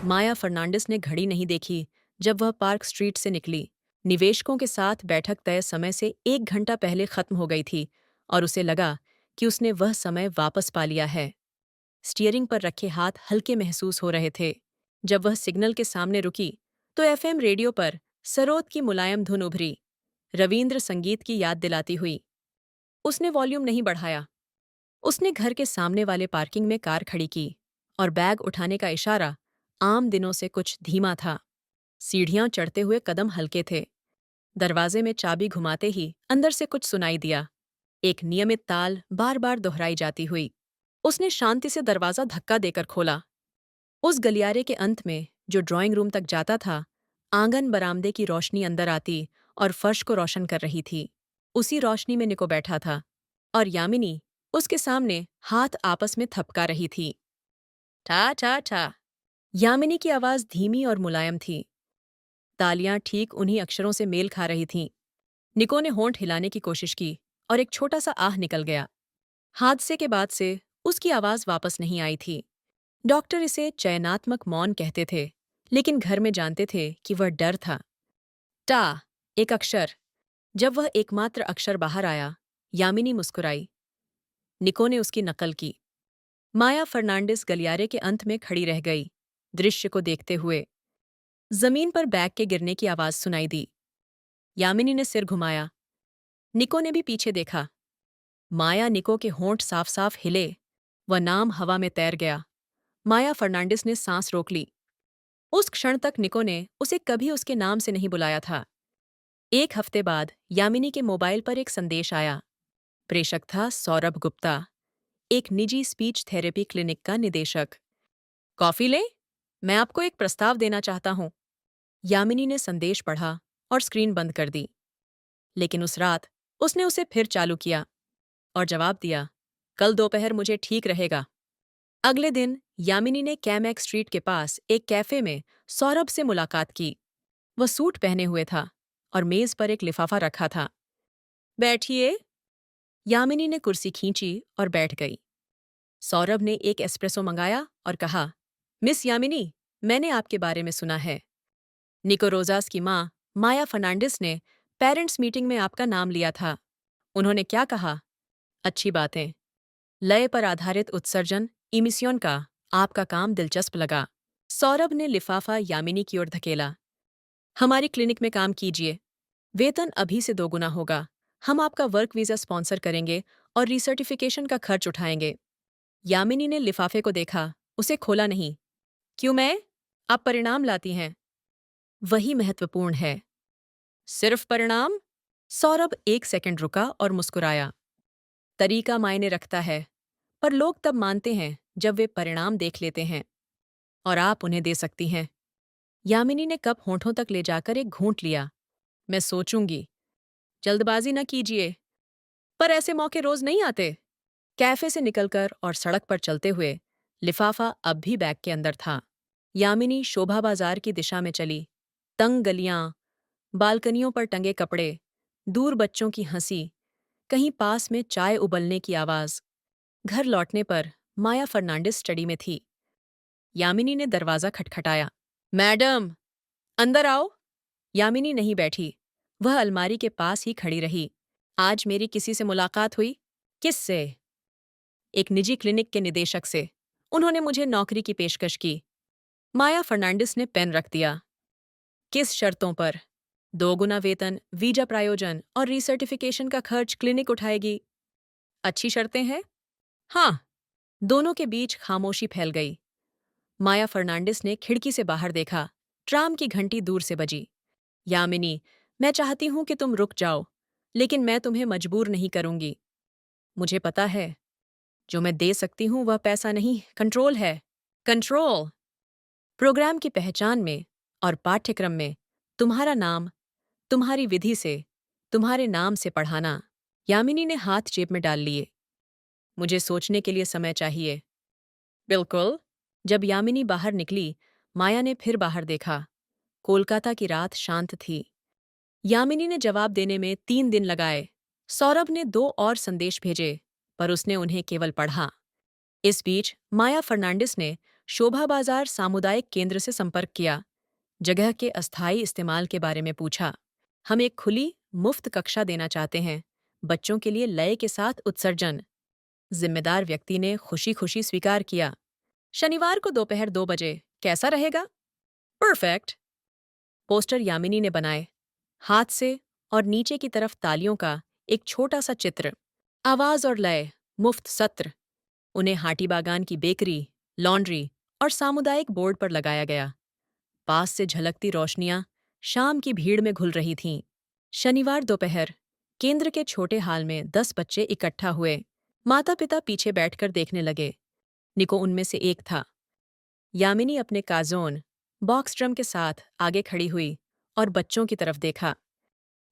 माया फर्नांडिस ने घड़ी नहीं देखी जब वह पार्क स्ट्रीट से निकली। निवेशकों के साथ बैठक तय समय से 1 घंटा पहले खत्म हो गई थी और उसे लगा कि उसने वह समय वापस पा लिया है। स्टीयरिंग पर रखे हाथ हल्के महसूस हो रहे थे। जब वह सिग्नल के सामने रुकी तो एफएम रेडियो पर सरोद की मुलायम धुन उभरी, रवींद्र संगीत की याद दिलाती हुई। उसने वॉल्यूम नहीं बढ़ाया। उसने घर के सामने वाले पार्किंग में कार खड़ी की और बैग उठाने का इशारा आम दिनों से कुछ धीमा था। सीढ़ियां चढ़ते हुए कदम हल्के थे। दरवाजे में चाबी घुमाते ही अंदर से कुछ सुनाई दिया, एक नियमित ताल बार बार दोहराई जाती हुई। उसने शांति से दरवाजा धक्का देकर खोला। उस गलियारे के अंत में, जो ड्राइंग रूम तक जाता था, आंगन बरामदे की रोशनी अंदर आती और फर्श को रोशन कर रही थी। उसी रोशनी में निको बैठा था और यामिनी उसके सामने हाथ आपस में थपका रही थी। ठा ठा ठा। यामिनी की आवाज धीमी और मुलायम थी। तालियां ठीक उन्हीं अक्षरों से मेल खा रही थीं। निको ने होंठ हिलाने की कोशिश की और एक छोटा सा आह निकल गया। हादसे के बाद से उसकी आवाज वापस नहीं आई थी। डॉक्टर इसे चयनात्मक मौन कहते थे, लेकिन घर में जानते थे कि वह डर था। टा, एक अक्षर। जब वह एकमात्र अक्षर बाहर आया, यामिनी मुस्कुराई। निको ने उसकी नकल की। माया फर्नांडिस गलियारे के अंत में खड़ी रह गई, दृश्य को देखते हुए। जमीन पर बैग के गिरने की आवाज सुनाई दी। यामिनी ने सिर घुमाया। निको ने भी पीछे देखा। माया निको के होंठ साफ साफ हिले। वह नाम हवा में तैर गया। माया फर्नांडिस ने सांस रोक ली। उस क्षण तक निको ने उसे कभी उसके नाम से नहीं बुलाया था। 1 हफ्ते बाद यामिनी के मोबाइल पर एक संदेश आया। प्रेषक था सौरभ गुप्ता, एक निजी स्पीच थेरेपी क्लिनिक का निदेशक। कॉफी लें? मैं आपको एक प्रस्ताव देना चाहता हूं। यामिनी ने संदेश पढ़ा और स्क्रीन बंद कर दी। लेकिन उस रात उसने उसे फिर चालू किया और जवाब दिया, कल दोपहर मुझे ठीक रहेगा। अगले दिन यामिनी ने कैमैक स्ट्रीट के पास एक कैफे में सौरभ से मुलाकात की। वह सूट पहने हुए था और मेज पर एक लिफाफा रखा था। बैठिए। यामिनी ने कुर्सी खींची और बैठ गई। सौरभ ने एक एस्प्रेसो मंगाया और कहा, मिस यामिनी, मैंने आपके बारे में सुना है। निको रोजास की माँ माया फर्नांडिस ने पेरेंट्स मीटिंग में आपका नाम लिया था। उन्होंने क्या कहा? अच्छी बातें। लय पर आधारित उत्सर्जन इमिसियोन का आपका काम दिलचस्प लगा। सौरभ ने लिफाफा यामिनी की ओर धकेला। हमारी क्लिनिक में काम कीजिए। वेतन अभी से 2 गुना होगा। हम आपका वर्क वीजा स्पॉन्सर करेंगे और रिसर्टिफिकेशन का खर्च उठाएंगे। यामिनी ने लिफाफे को देखा, उसे खोला नहीं। क्यों मैं? आप परिणाम लाती हैं। वही महत्वपूर्ण है। सिर्फ परिणाम? सौरभ 1 सेकंड रुका और मुस्कुराया। तरीका मायने रखता है, पर लोग तब मानते हैं जब वे परिणाम देख लेते हैं, और आप उन्हें दे सकती हैं। यामिनी ने कप होंठों तक ले जाकर एक घूंट लिया। मैं सोचूंगी। जल्दबाजी न कीजिए। पर ऐसे मौके रोज नहीं आते। कैफे से निकलकर और सड़क पर चलते हुए लिफाफा अब भी बैग के अंदर था। यामिनी शोभा बाजार की दिशा में चली। तंग गलियां, बालकनियों पर टंगे कपड़े, दूर बच्चों की हंसी, कहीं पास में चाय उबलने की आवाज। घर लौटने पर माया फर्नांडिस स्टडी में थी। यामिनी ने दरवाजा खटखटाया। मैडम, अंदर आओ। यामिनी नहीं बैठी। वह अलमारी के पास ही खड़ी रही। आज मेरी किसी से मुलाकात हुई? किससे? एक निजी क्लिनिक के निदेशक से। उन्होंने मुझे नौकरी की पेशकश की। माया फर्नांडिस ने पेन रख दिया। किस शर्तों पर? 2 गुना वेतन, वीजा प्रायोजन और रिसर्टिफिकेशन का खर्च क्लिनिक उठाएगी। अच्छी शर्तें हैं? हाँ। दोनों के बीच खामोशी फैल गई। माया फर्नांडिस ने खिड़की से बाहर देखा। ट्राम की घंटी दूर से बजी। यामिनी, मैं चाहती हूं कि तुम रुक जाओ, लेकिन मैं तुम्हें मजबूर नहीं करूंगी। मुझे पता है, जो मैं दे सकती हूं वह पैसा नहीं, कंट्रोल है। कंट्रोल। प्रोग्राम की पहचान में और पाठ्यक्रम में तुम्हारा नाम, तुम्हारी विधि से, तुम्हारे नाम से पढ़ाना। यामिनी ने हाथ जेब में डाल लिए। मुझे सोचने के लिए समय चाहिए। बिल्कुल। जब यामिनी बाहर निकली, माया ने फिर बाहर देखा। कोलकाता की रात शांत थी। यामिनी ने जवाब देने में 3 दिन लगाए। सौरभ ने 2 और संदेश भेजे, पर उसने उन्हें केवल पढ़ा। इस बीच माया फर्नांडिस ने शोभा बाजार सामुदायिक केंद्र से संपर्क किया, जगह के अस्थायी इस्तेमाल के बारे में पूछा। हम एक खुली, मुफ्त कक्षा देना चाहते हैं, बच्चों के लिए लय के साथ उत्सर्जन। जिम्मेदार व्यक्ति ने खुशी खुशी स्वीकार किया। शनिवार को दोपहर 2 बजे, कैसा रहेगा? परफेक्ट। पोस्टर यामिनी ने बनाए, हाथ से, और नीचे की तरफ तालियों का एक छोटा सा चित्र। आवाज और लय, मुफ्त सत्र। उन्हें हाटी बागान की बेकरी, लॉन्ड्री और सामुदायिक बोर्ड पर लगाया गया। पास से झलकती रोशनियां शाम की भीड़ में घुल रही थीं। शनिवार दोपहर केंद्र के छोटे हाल में 10 बच्चे इकट्ठा हुए। माता पिता पीछे बैठकर देखने लगे। निको उनमें से एक था। यामिनी अपने काजोन बॉक्स ड्रम के साथ आगे खड़ी हुई और बच्चों की तरफ देखा।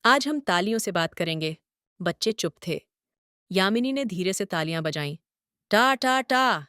आज हम तालियों से बात करेंगे। बच्चे चुप थे। यामिनी ने धीरे से तालियां बजाईं। टा टा टा।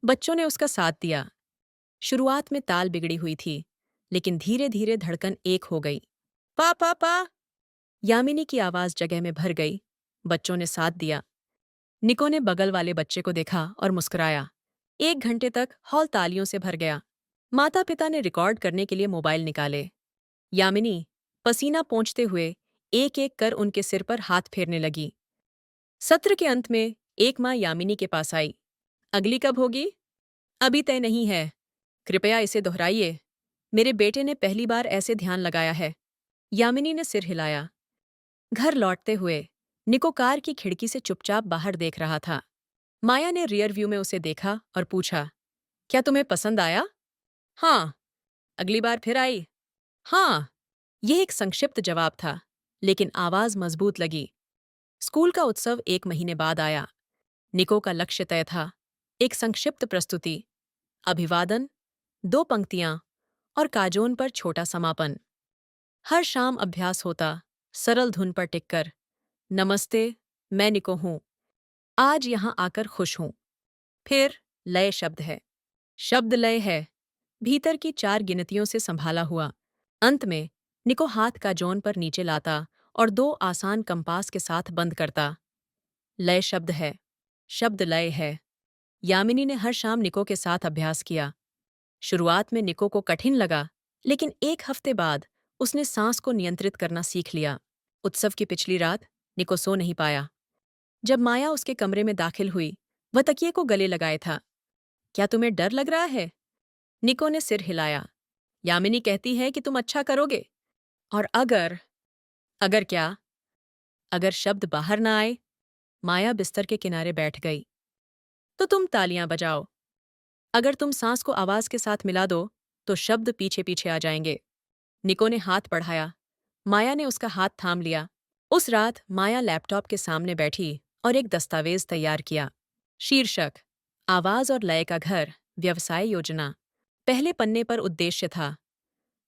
बच्चों ने उसका साथ दिया। शुरुआत में ताल बिगड़ी हुई थी, लेकिन धीरे धीरे धड़कन एक हो गई। पा पा पा। यामिनी की आवाज जगह में भर गई। बच्चों ने साथ दिया। निको ने बगल वाले बच्चे को देखा और मुस्कुराया। 1 घंटे तक हॉल तालियों से भर गया। माता पिता ने रिकॉर्ड करने के लिए मोबाइल निकाले। यामिनी पसीना पोंछते हुए एक एक कर उनके सिर पर हाथ फेरने लगी। सत्र के अंत में एक माँ यामिनी के पास आई। अगली कब होगी? अभी तय नहीं है। कृपया इसे दोहराइए। मेरे बेटे ने पहली बार ऐसे ध्यान लगाया है। यामिनी ने सिर हिलाया। घर लौटते हुए निको कार की खिड़की से चुपचाप बाहर देख रहा था। माया ने रियर व्यू में उसे देखा और पूछा, क्या तुम्हें पसंद आया? हाँ। अगली बार फिर आई? हाँ। यह एक संक्षिप्त जवाब था, लेकिन आवाज मजबूत लगी। स्कूल का उत्सव 1 महीने बाद आया। निको का लक्ष्य तय था। एक संक्षिप्त प्रस्तुति, अभिवादन, 2 पंक्तियां और काजोन पर छोटा समापन। हर शाम अभ्यास होता, सरल धुन पर टिककर। नमस्ते, मैं निको हूं। आज यहां आकर खुश हूं। फिर लय शब्द है। शब्द लय है। भीतर की 4 गिनतियों से संभाला हुआ। अंत में निको हाथ का जौन पर नीचे लाता और 2 आसान कंपास के साथ बंद करता। लय शब्द है। शब्द लय है। यामिनी ने हर शाम निको के साथ अभ्यास किया। शुरुआत में निको को कठिन लगा, लेकिन 1 हफ्ते बाद उसने सांस को नियंत्रित करना सीख लिया। उत्सव की पिछली रात निको सो नहीं पाया। जब माया उसके कमरे में दाखिल हुई, वह तकिए को गले लगाए था। क्या तुम्हें डर लग रहा है? निको ने सिर हिलाया। यामिनी कहती है कि तुम अच्छा करोगे। और अगर क्या? अगर शब्द बाहर ना आए? माया बिस्तर के किनारे बैठ गई। तो तुम तालियां बजाओ। अगर तुम सांस को आवाज के साथ मिला दो, तो शब्द पीछे पीछे आ जाएंगे। निको ने हाथ बढ़ाया। माया ने उसका हाथ थाम लिया। उस रात माया लैपटॉप के सामने बैठी और एक दस्तावेज तैयार किया। शीर्षक, आवाज और लय का घर, व्यवसाय योजना। पहले पन्ने पर उद्देश्य था,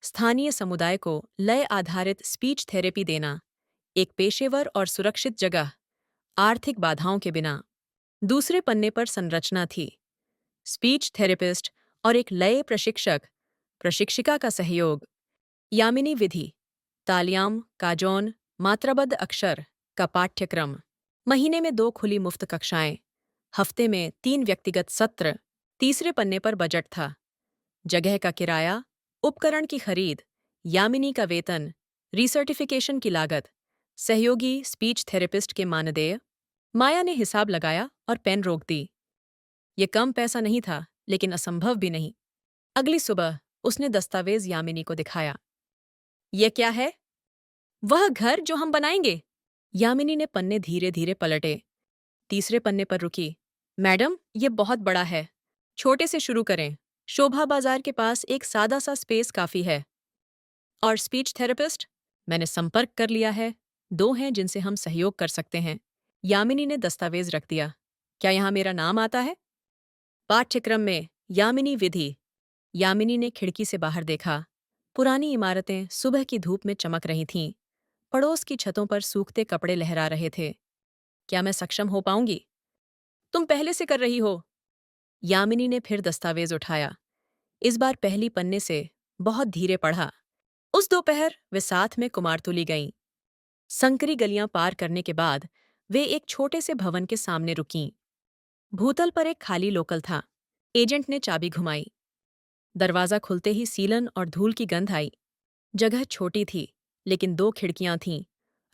स्थानीय समुदाय को लय आधारित स्पीच थेरेपी देना, एक पेशेवर और सुरक्षित जगह, आर्थिक बाधाओं के बिना। दूसरे पन्ने पर संरचना थी, स्पीच थेरेपिस्ट और एक लय प्रशिक्षक, प्रशिक्षिका का सहयोग। यामिनी विधि, तालियाम, काजौन, मात्राबद्ध अक्षर का पाठ्यक्रम। महीने में 2 खुली मुफ्त कक्षाएं, हफ्ते में 3 व्यक्तिगत सत्र। तीसरे पन्ने पर बजट था, जगह का किराया, उपकरण की खरीद, यामिनी का वेतन, रिसर्टिफिकेशन की लागत, सहयोगी स्पीच थेरेपिस्ट के मानदेय। माया ने हिसाब लगाया और पेन रोक दी। ये कम पैसा नहीं था, लेकिन असंभव भी नहीं। अगली सुबह उसने दस्तावेज यामिनी को दिखाया। ये क्या है? वह घर जो हम बनाएंगे। यामिनी ने पन्ने धीरे धीरे पलटे। तीसरे पन्ने पर रुकी। मैडम, ये बहुत बड़ा है। छोटे से शुरू करें। शोभा बाजार के पास एक सादा सा स्पेस काफी है। और स्पीच थेरेपिस्ट? मैंने संपर्क कर लिया है। 2 हैं जिनसे हम सहयोग कर सकते हैं। यामिनी ने दस्तावेज रख दिया। क्या यहाँ मेरा नाम आता है? पाठ्यक्रम में यामिनी विधि। यामिनी ने खिड़की से बाहर देखा। पुरानी इमारतें सुबह की धूप में चमक रही थीं। पड़ोस की छतों पर सूखते कपड़े लहरा रहे थे। क्या मैं सक्षम हो पाऊंगी? तुम पहले से कर रही हो। यामिनी ने फिर दस्तावेज उठाया। इस बार पहली पन्ने से बहुत धीरे पढ़ा। उस दोपहर वे साथ में कुमारतुली गईं। संकरी गलियां पार करने के बाद वे एक छोटे से भवन के सामने रुकीं। भूतल पर एक खाली लोकल था। एजेंट ने चाबी घुमाई। दरवाजा खुलते ही सीलन और धूल की गंध आई। जगह छोटी थी, लेकिन 2 खिड़कियां थीं।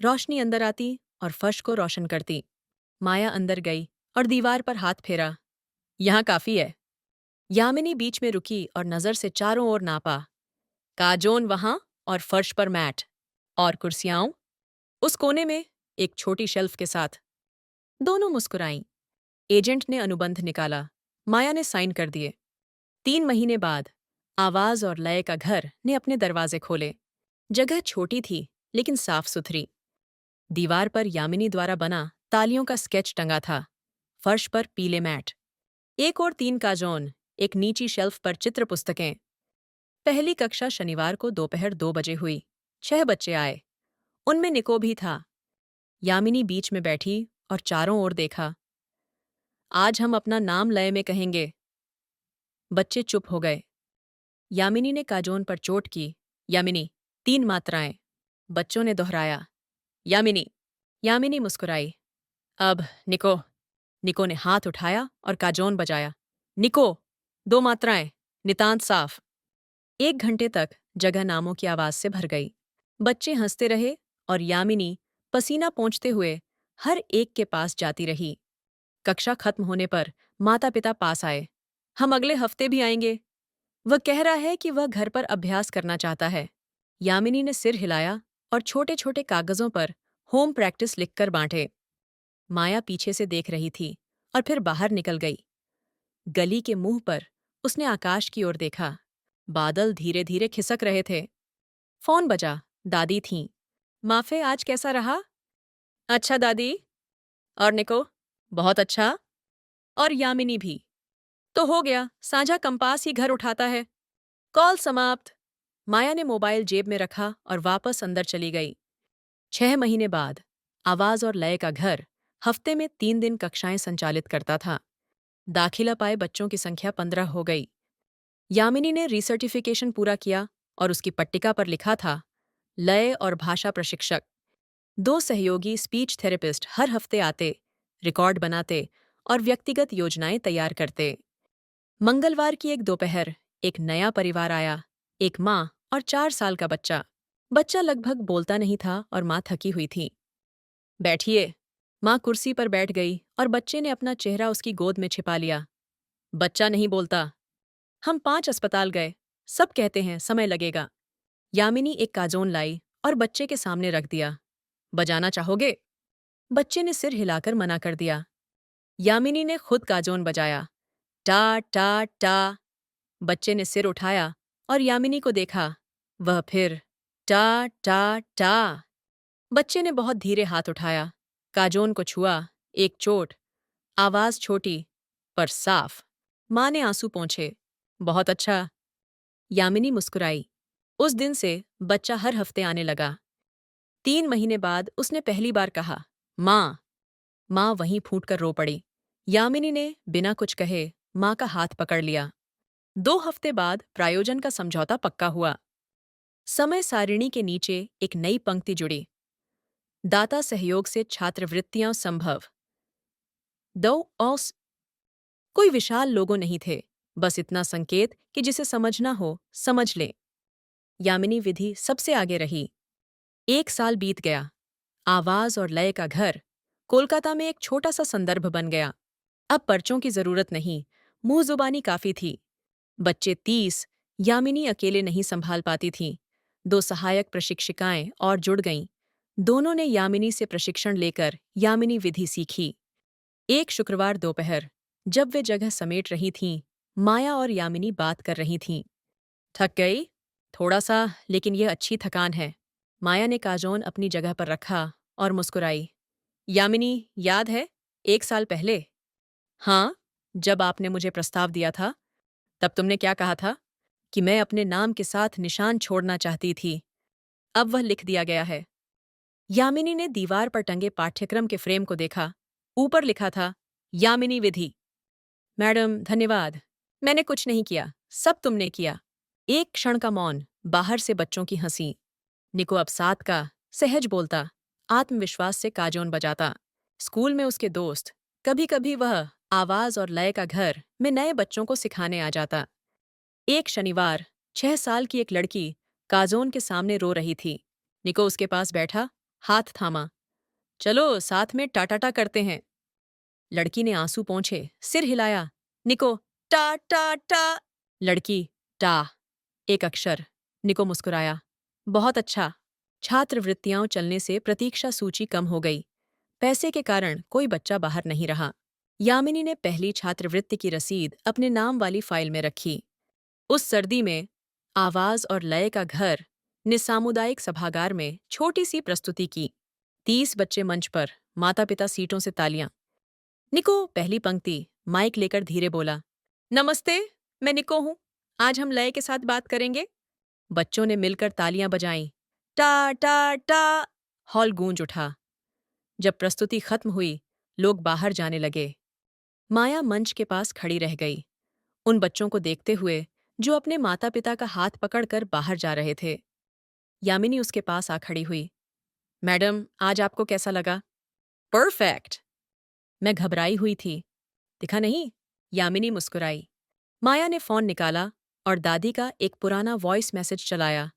रोशनी अंदर आती और फर्श को रोशन करती। माया अंदर गई और दीवार पर हाथ फेरा। यहाँ काफी है। यामिनी बीच में रुकी और नजर से चारों ओर नापा। काजोन वहां और फर्श पर मैट। और कुर्सियां उस कोने में, एक छोटी शेल्फ के साथ। दोनों मुस्कुराईं। एजेंट ने अनुबंध निकाला। माया ने साइन कर दिए। 3 महीने बाद आवाज और लय का घर ने अपने दरवाजे खोले। जगह छोटी थी, लेकिन साफ सुथरी। दीवार पर यामिनी द्वारा बना तालियों का स्केच टंगा था। फर्श पर पीले मैट। एक और 3 काजोन, एक नीची शेल्फ पर चित्र पुस्तकें। पहली कक्षा शनिवार को दोपहर 2 बजे हुई। 6 बच्चे आए। उनमें निको भी था। यामिनी बीच में बैठी और चारों ओर देखा। आज हम अपना नाम लय में कहेंगे। बच्चे चुप हो गए। यामिनी ने काजोन पर चोट की। यामिनी, 3 मात्राएं। बच्चों ने दोहराया। यामिनी। यामिनी मुस्कुराई। अब निको। निको ने हाथ उठाया और काजोन बजाया। निको, 2 मात्राएं, नितांत साफ। 1 घंटे तक जगह नामों की आवाज से भर गई। बच्चे हंसते रहे और यामिनी पसीना पोंछते हुए हर एक के पास जाती रही। कक्षा खत्म होने पर माता पिता पास आए। हम अगले हफ्ते भी आएंगे। वह कह रहा है कि वह घर पर अभ्यास करना चाहता है। यामिनी ने सिर हिलाया और छोटे छोटे कागजों पर होम प्रैक्टिस लिखकर बांटे। माया पीछे से देख रही थी और फिर बाहर निकल गई। गली के मुंह पर उसने आकाश की ओर देखा। बादल धीरे धीरे खिसक रहे थे। फोन बजा। दादी थीं। माफे, आज कैसा रहा? अच्छा दादी। और निको? बहुत अच्छा। और यामिनी भी। तो हो गया, साझा कंपास ही घर उठाता है। कॉल समाप्त। माया ने मोबाइल जेब में रखा और वापस अंदर चली गई। 6 महीने बाद आवाज और लय का घर हफ्ते में 3 दिन कक्षाएं संचालित करता था। दाखिला पाए बच्चों की संख्या 15 हो गई। यामिनी ने रीसर्टिफिकेशन पूरा किया और उसकी पट्टिका पर लिखा था, लय और भाषा प्रशिक्षक। 2 सहयोगी स्पीच थेरेपिस्ट हर हफ्ते आते, रिकॉर्ड बनाते और व्यक्तिगत योजनाएं तैयार करते। मंगलवार की एक दोपहर एक नया परिवार आया। एक माँ और 4 साल का बच्चा। बच्चा लगभग बोलता नहीं था और माँ थकी हुई थी। बैठिए। माँ कुर्सी पर बैठ गई और बच्चे ने अपना चेहरा उसकी गोद में छिपा लिया। बच्चा नहीं बोलता। हम 5 अस्पताल गए। सब कहते हैं समय लगेगा। यामिनी एक काजोन लाई और बच्चे के सामने रख दिया। बजाना चाहोगे? बच्चे ने सिर हिलाकर मना कर दिया। यामिनी ने खुद काजोन बजाया। टा टा टा। बच्चे ने सिर उठाया और यामिनी को देखा। वह फिर टा टा टा। बच्चे ने बहुत धीरे हाथ उठाया, काजोन को छुआ। एक चोट। आवाज छोटी पर साफ। माँ ने आंसू पोंछे। बहुत अच्छा। यामिनी मुस्कुराई। उस दिन से बच्चा हर हफ्ते आने लगा। 3 महीने बाद उसने पहली बार कहा, माँ। माँ वहीं फूटकर रो पड़ी। यामिनी ने बिना कुछ कहे माँ का हाथ पकड़ लिया। 2 हफ्ते बाद प्रायोजन का समझौता पक्का हुआ। समय सारिणी के नीचे एक नई पंक्ति जुड़ी। दाता सहयोग से छात्रवृत्तियां संभव। दो औस कोई विशाल लोगो नहीं थे, बस इतना संकेत कि जिसे समझना हो समझ ले। यामिनी विधि सबसे आगे रही। 1 साल बीत गया। आवाज और लय का घर कोलकाता में एक छोटा सा संदर्भ बन गया। अब पर्चों की जरूरत नहीं, मुंह जुबानी काफी थी। बच्चे 30, यामिनी अकेले नहीं संभाल पाती थीं। 2 सहायक प्रशिक्षिकाएं और जुड़ गईं। दोनों ने यामिनी से प्रशिक्षण लेकर यामिनी विधि सीखी। एक शुक्रवार दोपहर, जब वे जगह समेट रही थीं, माया और यामिनी बात कर रही थीं। थक गई? थोड़ा सा, लेकिन यह अच्छी थकान है। माया ने काजोन अपनी जगह पर रखा और मुस्कुराई। यामिनी, याद है, 1 साल पहले? हाँ, जब आपने मुझे प्रस्ताव दिया था, तब तुमने क्या कहा था? कि मैं अपने नाम के साथ निशान छोड़ना चाहती थी। अब वह लिख दिया गया है। यामिनी ने दीवार पर टंगे पाठ्यक्रम के फ्रेम को देखा। ऊपर लिखा था, यामिनी विधि। मैडम, धन्यवाद। मैंने कुछ नहीं किया, सब तुमने किया। एक क्षण का मौन, बाहर से बच्चों की हंसी। निको अब 7 का, सहज बोलता, आत्मविश्वास से काजोन बजाता। स्कूल में उसके दोस्त, कभी कभी वह आवाज और लय का घर में नए बच्चों को सिखाने आ जाता। एक शनिवार 6 साल की एक लड़की काजोन के सामने रो रही थी। निको उसके पास बैठा, हाथ थामा। चलो साथ में टाटाटा करते हैं। लड़की ने आंसू पोंछे, सिर हिलाया। निको, टा टा टा। लड़की, टा, एक अक्षर। निको मुस्कुराया। बहुत अच्छा। छात्रवृत्तियां चलने से प्रतीक्षा सूची कम हो गई। पैसे के कारण कोई बच्चा बाहर नहीं रहा। यामिनी ने पहली छात्रवृत्ति की रसीद अपने नाम वाली फाइल में रखी। उस सर्दी में आवाज और लय का घर ने सामुदायिक सभागार में छोटी सी प्रस्तुति की। 30 बच्चे मंच पर, माता पिता सीटों से तालियां। निको पहली पंक्ति माइक लेकर धीरे बोला। नमस्ते, मैं निको हूं। आज हम लय के साथ बात करेंगे। बच्चों ने मिलकर तालियां बजाईं। टा टा टा। हॉल गूंज उठा। जब प्रस्तुति खत्म हुई, लोग बाहर जाने लगे। माया मंच के पास खड़ी रह गई, उन बच्चों को देखते हुए जो अपने माता पिता का हाथ पकड़कर बाहर जा रहे थे। यामिनी उसके पास आ खड़ी हुई। मैडम, आज आपको कैसा लगा? परफेक्ट। मैं घबराई हुई थी। दिखा नहीं? यामिनी मुस्कुराई। माया ने फोन निकाला और दादी का एक पुराना वॉइस मैसेज चलाया।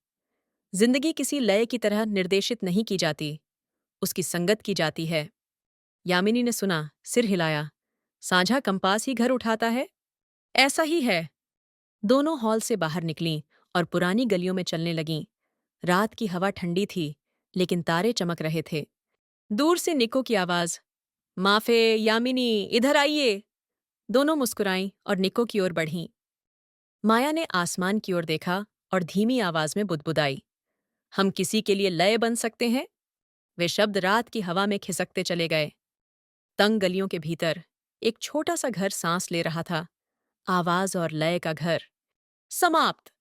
जिंदगी किसी लय की तरह निर्देशित नहीं की जाती, उसकी संगत की जाती है। यामिनी ने सुना, सिर हिलाया। साझा कंपास ही घर उठाता है? ऐसा ही है। दोनों हॉल से बाहर निकलीं और पुरानी गलियों में चलने लगीं। रात की हवा ठंडी थी, लेकिन तारे चमक रहे थे। दूर से निको की आवाज, माफे, यामिनी, इधर आइए। दोनों मुस्कुराईं और निको की ओर बढ़ीं। माया ने आसमान की ओर देखा और धीमी आवाज में बुदबुदाई। हम किसी के लिए लय बन सकते हैं? वे शब्द रात की हवा में खिसकते चले गए। तंग गलियों के भीतर एक छोटा सा घर सांस ले रहा था। आवाज और लय का घर। समाप्त।